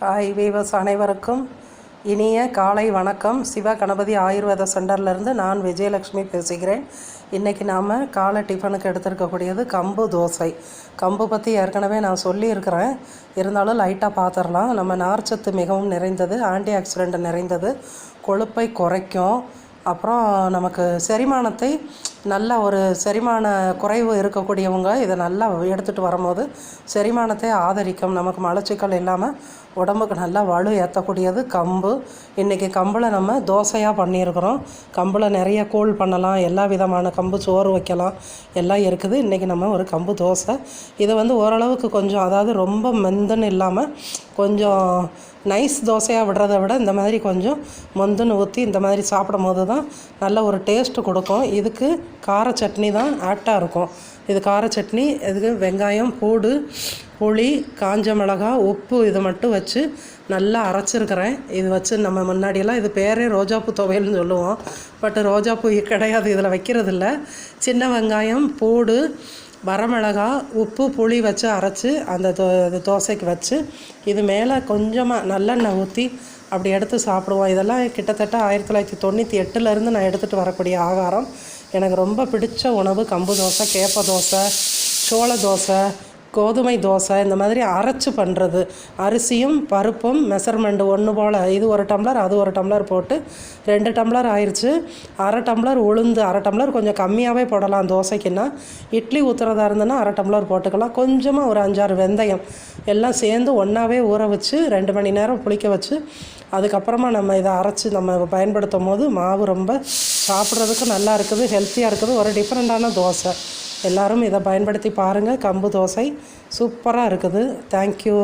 Hi viewers அனைவருக்கும் இனிய காலை வணக்கம். சிவா கணபதி ஆயுர்வேத சென்டர்லேருந்து நான் விஜயலட்சுமி பேசுகிறேன். இன்றைக்கி நாம் காலை டிஃபனுக்கு எடுத்துருக்கக்கூடியது கம்பு தோசை. கம்பு பற்றி ஏற்கனவே நான் சொல்லியிருக்கிறேன், இருந்தாலும் லைட்டாக பார்த்துடலாம். நம்ம நார்ச்சத்து மிகவும் நிறைந்தது, ஆன்டி ஆக்சிடென்ட் நிறைந்தது, கொழுப்பை குறைக்கும், அப்புறம் நமக்கு செரிமானத்தை நல்ல ஒரு செரிமான குறைவு இருக்கக்கூடியவங்க இதை நல்லா எடுத்துகிட்டு வரும்போது செரிமானத்தை ஆதரிக்கும். நமக்கு மலச்சிக்கல் இல்லாமல் உடம்புக்கு நல்லா வலு ஏற்றக்கூடியது கம்பு. இன்றைக்கி கம்பில் நம்ம தோசையாக பண்ணியிருக்கிறோம். கம்பில் நிறைய கூழ் பண்ணலாம், எல்லா விதமான கம்பு சோறு வைக்கலாம், எல்லாம் இருக்குது. இன்றைக்கி நம்ம ஒரு கம்பு தோசை. இதை ஓரளவுக்கு கொஞ்சம், அதாவது ரொம்ப மெந்துன்னு இல்லாமல் கொஞ்சம் நைஸ் தோசையாக விடுறத விட இந்த மாதிரி கொஞ்சம் மொந்துன்னு ஊற்றி இந்த மாதிரி சாப்பிடும் போது தான் நல்ல ஒரு டேஸ்ட்டு கொடுக்கும். இதுக்கு கார சட்னி தான் ஆப்டாக இருக்கும். இது கார சட்னி. இதுக்கு வெங்காயம், பூடு, புளி, காஞ்ச மிளகாய், உப்பு இது மட்டும் வச்சு நல்லா அரைச்சிருக்கிறேன். இது வச்சு நம்ம முன்னாடியெல்லாம் இது பேரே ரோஜாப்பூ துவையல்னு சொல்லுவோம். பட் ரோஜாப்பூ கிடையாது, இதில் வைக்கிறதில்ல. சின்ன வெங்காயம், பூடு, வரமிளகாய், உப்பு, புளி வச்சு அரைச்சி அந்த தோசைக்கு வச்சு இது மேலே கொஞ்சமாக நல்லெண்ணெய் ஊற்றி அப்படி எடுத்து சாப்பிடுவோம். இதெல்லாம் கிட்டத்தட்ட 1998 நான் எடுத்துகிட்டு வரக்கூடிய ஆகாரம். எனக்கு ரொம்ப பிடிச்ச உணவு கம்பு தோசை, கேப்ப தோசை, சோள தோசை, கோதுமை தோசை. இந்த மாதிரி அரைச்சி பண்ணுறது, அரிசியும் பருப்பும் மெஷர்மெண்ட் ஒன்று போல், இது 1 டம்ளர் அது 1 டம்ளர் போட்டு 2 டம்ளர் ஆயிடுச்சு. அரை டம்ளர் உளுந்து, அரை டம்ளர் கொஞ்சம் கம்மியாகவே போடலாம் தோசைக்குன்னா. இட்லி ஊற்றுறதா இருந்ததுன்னா அரை டம்ளர் போட்டுக்கலாம். கொஞ்சமாக ஒரு 5-6 வெந்தயம் எல்லாம் சேர்ந்து ஒன்றாவே ஊற வச்சு 2 மணி நேரம் புளிக்க வச்சு அதுக்கப்புறமா நம்ம இதை அரைச்சி நம்ம பயன்படுத்தும் போது மாவு ரொம்ப சாப்பிட்றதுக்கு நல்லா இருக்குது, ஹெல்த்தியாக இருக்குது. ஒரு டிஃப்ரெண்ட்டான தோசை. எல்லோரும் இதை பயன்படுத்தி பாருங்கள். கம்பு தோசை சூப்பராக இருக்குது. தேங்க்யூ.